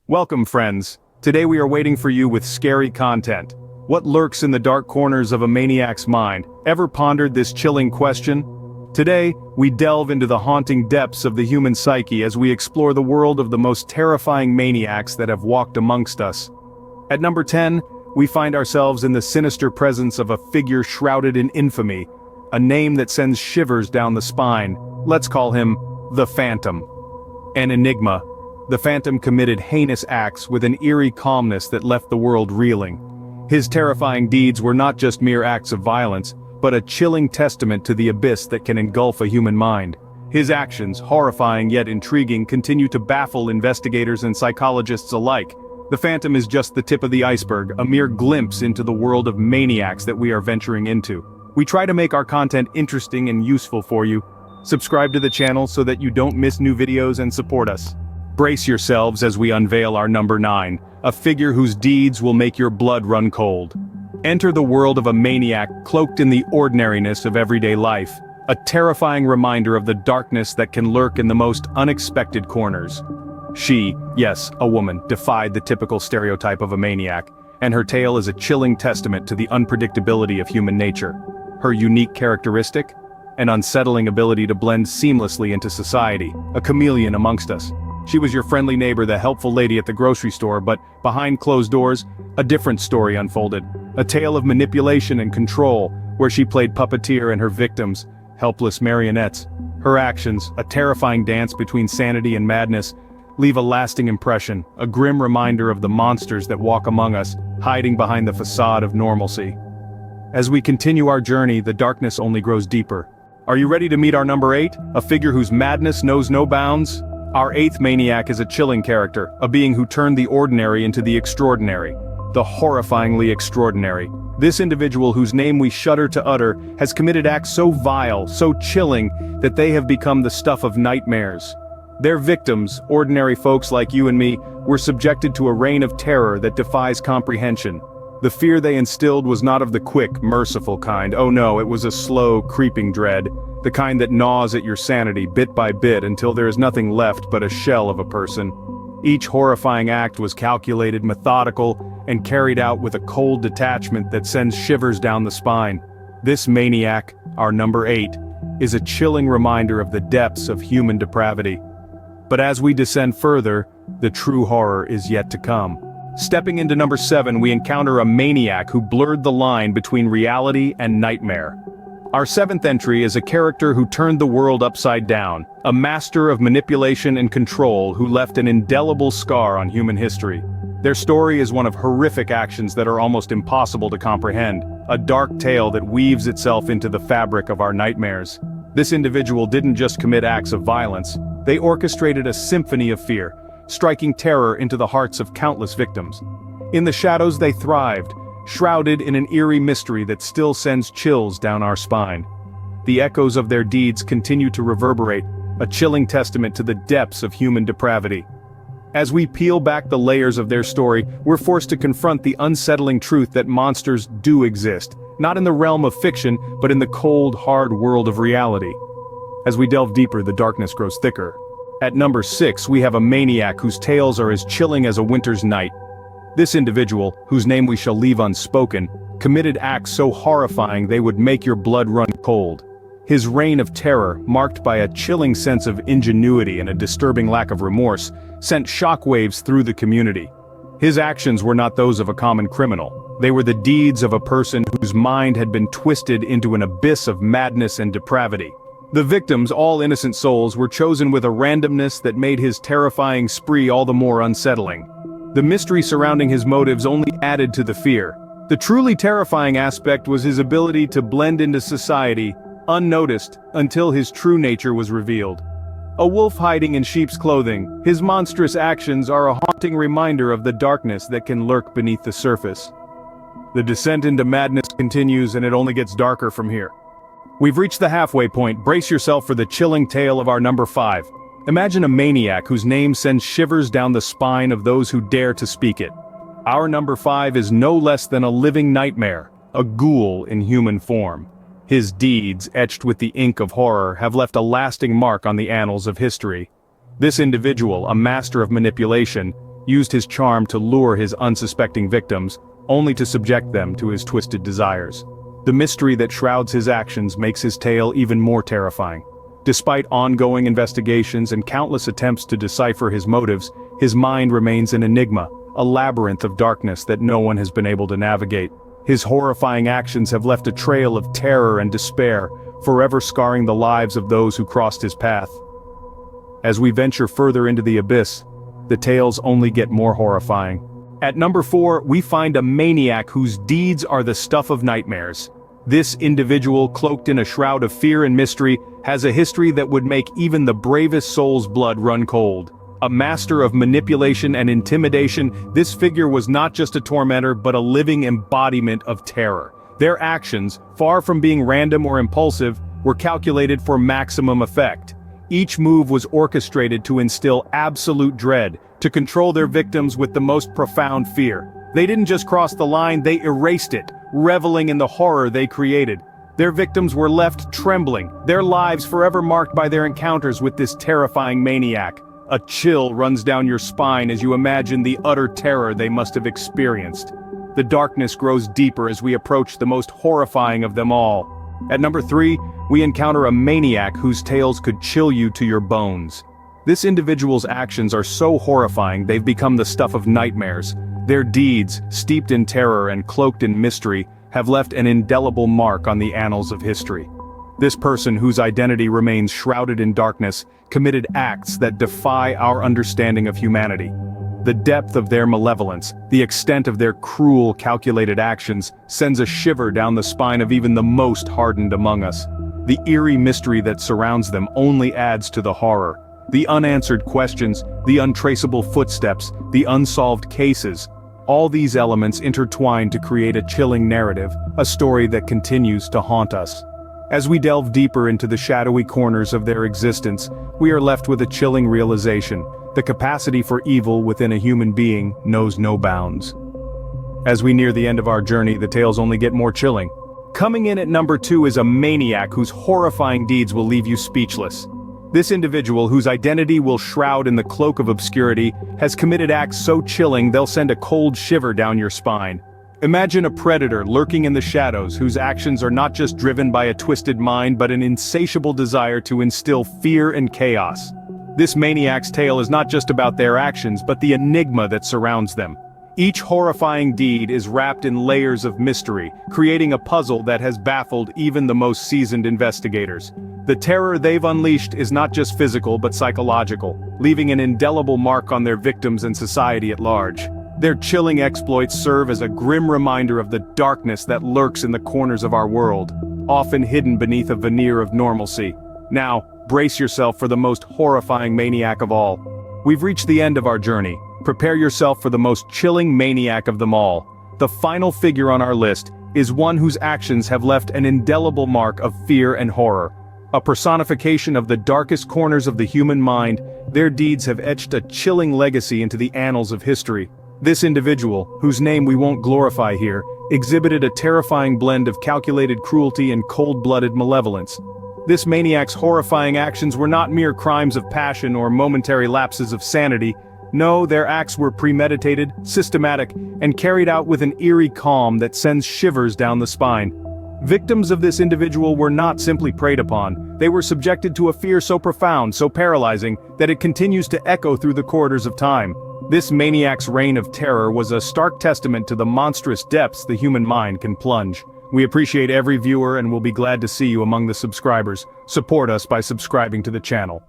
Welcome, friends. Today we are waiting for you with scary content. What lurks in the dark corners of a maniac's mind? Ever pondered this chilling question? Today, we delve into the haunting depths of the human psyche as we explore the world of the most terrifying maniacs that have walked amongst us. At number 10, we find ourselves in the sinister presence of a figure shrouded in infamy, a name that sends shivers down the spine. Let's call him the Phantom. An enigma. The Phantom committed heinous acts with an eerie calmness that left the world reeling. His terrifying deeds were not just mere acts of violence, but a chilling testament to the abyss that can engulf a human mind. His actions, horrifying yet intriguing, continue to baffle investigators and psychologists alike. The Phantom is just the tip of the iceberg, a mere glimpse into the world of maniacs that we are venturing into. We try to make our content interesting and useful for you. Subscribe to the channel so that you don't miss new videos and support us. Brace yourselves as we unveil our number 9, a figure whose deeds will make your blood run cold. Enter the world of a maniac cloaked in the ordinariness of everyday life, a terrifying reminder of the darkness that can lurk in the most unexpected corners. She, yes, a woman, defied the typical stereotype of a maniac, and her tale is a chilling testament to the unpredictability of human nature. Her unique characteristic? An unsettling ability to blend seamlessly into society, a chameleon amongst us. She was your friendly neighbor, the helpful lady at the grocery store, but behind closed doors, a different story unfolded. A tale of manipulation and control, where she played puppeteer and her victims, helpless marionettes. Her actions, a terrifying dance between sanity and madness, leave a lasting impression, a grim reminder of the monsters that walk among us, hiding behind the facade of normalcy. As we continue our journey, the darkness only grows deeper. Are you ready to meet our number 8, a figure whose madness knows no bounds? Our 8th maniac is a chilling character, a being who turned the ordinary into the extraordinary. The horrifyingly extraordinary. This individual, whose name we shudder to utter, has committed acts so vile, so chilling, that they have become the stuff of nightmares. Their victims, ordinary folks like you and me, were subjected to a reign of terror that defies comprehension. The fear they instilled was not of the quick, merciful kind. Oh no, it was a slow, creeping dread. The kind that gnaws at your sanity bit by bit until there is nothing left but a shell of a person. Each horrifying act was calculated, methodical, and carried out with a cold detachment that sends shivers down the spine. This maniac, our number 8, is a chilling reminder of the depths of human depravity. But as we descend further, the true horror is yet to come. Stepping into number 7, we encounter a maniac who blurred the line between reality and nightmare. Our 7th entry is a character who turned the world upside down, a master of manipulation and control who left an indelible scar on human history. Their story is one of horrific actions that are almost impossible to comprehend, a dark tale that weaves itself into the fabric of our nightmares. This individual didn't just commit acts of violence, they orchestrated a symphony of fear, striking terror into the hearts of countless victims. In the shadows they thrived, shrouded in an eerie mystery that still sends chills down our spine. The echoes of their deeds continue to reverberate, a chilling testament to the depths of human depravity. As we peel back the layers of their story, we're forced to confront the unsettling truth that monsters do exist, not in the realm of fiction, but in the cold, hard world of reality. As we delve deeper, the darkness grows thicker. At number 6, we have a maniac whose tales are as chilling as a winter's night. This individual, whose name we shall leave unspoken, committed acts so horrifying they would make your blood run cold. His reign of terror, marked by a chilling sense of ingenuity and a disturbing lack of remorse, sent shockwaves through the community. His actions were not those of a common criminal. They were the deeds of a person whose mind had been twisted into an abyss of madness and depravity. The victims, all innocent souls, were chosen with a randomness that made his terrifying spree all the more unsettling. The mystery surrounding his motives only added to the fear. The truly terrifying aspect was his ability to blend into society, unnoticed, until his true nature was revealed. A wolf hiding in sheep's clothing, his monstrous actions are a haunting reminder of the darkness that can lurk beneath the surface. The descent into madness continues, and it only gets darker from here. We've reached the halfway point. Brace yourself for the chilling tale of our number 5. Imagine a maniac whose name sends shivers down the spine of those who dare to speak it. Our number 5 is no less than a living nightmare, a ghoul in human form. His deeds, etched with the ink of horror, have left a lasting mark on the annals of history. This individual, a master of manipulation, used his charm to lure his unsuspecting victims, only to subject them to his twisted desires. The mystery that shrouds his actions makes his tale even more terrifying. Despite ongoing investigations and countless attempts to decipher his motives, his mind remains an enigma, a labyrinth of darkness that no one has been able to navigate. His horrifying actions have left a trail of terror and despair, forever scarring the lives of those who crossed his path. As we venture further into the abyss, the tales only get more horrifying. At number 4, we find a maniac whose deeds are the stuff of nightmares. This individual, cloaked in a shroud of fear and mystery, has a history that would make even the bravest soul's blood run cold. A master of manipulation and intimidation, this figure was not just a tormentor but a living embodiment of terror. Their actions, far from being random or impulsive, were calculated for maximum effect. Each move was orchestrated to instill absolute dread, to control their victims with the most profound fear. They didn't just cross the line, they erased it, reveling in the horror they created. Their victims were left trembling, their lives forever marked by their encounters with this terrifying maniac. A chill runs down your spine as you imagine the utter terror they must have experienced. The darkness grows deeper as we approach the most horrifying of them all. At number 3, we encounter a maniac whose tales could chill you to your bones. This individual's actions are so horrifying they've become the stuff of nightmares. Their deeds, steeped in terror and cloaked in mystery, have left an indelible mark on the annals of history. This person, whose identity remains shrouded in darkness, committed acts that defy our understanding of humanity. The depth of their malevolence, the extent of their cruel, calculated actions, sends a shiver down the spine of even the most hardened among us. The eerie mystery that surrounds them only adds to the horror. The unanswered questions, the untraceable footsteps, the unsolved cases, all these elements intertwine to create a chilling narrative, a story that continues to haunt us. As we delve deeper into the shadowy corners of their existence, we are left with a chilling realization: the capacity for evil within a human being knows no bounds. As we near the end of our journey, the tales only get more chilling. Coming in at number 2 is a maniac whose horrifying deeds will leave you speechless. This individual, whose identity will shroud in the cloak of obscurity, has committed acts so chilling they'll send a cold shiver down your spine. Imagine a predator lurking in the shadows whose actions are not just driven by a twisted mind but an insatiable desire to instill fear and chaos. This maniac's tale is not just about their actions but the enigma that surrounds them. Each horrifying deed is wrapped in layers of mystery, creating a puzzle that has baffled even the most seasoned investigators. The terror they've unleashed is not just physical but psychological, leaving an indelible mark on their victims and society at large. Their chilling exploits serve as a grim reminder of the darkness that lurks in the corners of our world, often hidden beneath a veneer of normalcy. Now, brace yourself for the most horrifying maniac of all. We've reached the end of our journey. Prepare yourself for the most chilling maniac of them all. The final figure on our list is one whose actions have left an indelible mark of fear and horror. A personification of the darkest corners of the human mind, their deeds have etched a chilling legacy into the annals of history. This individual, whose name we won't glorify here, exhibited a terrifying blend of calculated cruelty and cold-blooded malevolence. This maniac's horrifying actions were not mere crimes of passion or momentary lapses of sanity. No, their acts were premeditated, systematic, and carried out with an eerie calm that sends shivers down the spine. Victims of this individual were not simply preyed upon, they were subjected to a fear so profound, so paralyzing, that it continues to echo through the corridors of time. This maniac's reign of terror was a stark testament to the monstrous depths the human mind can plunge. We appreciate every viewer and will be glad to see you among the subscribers. Support us by subscribing to the channel.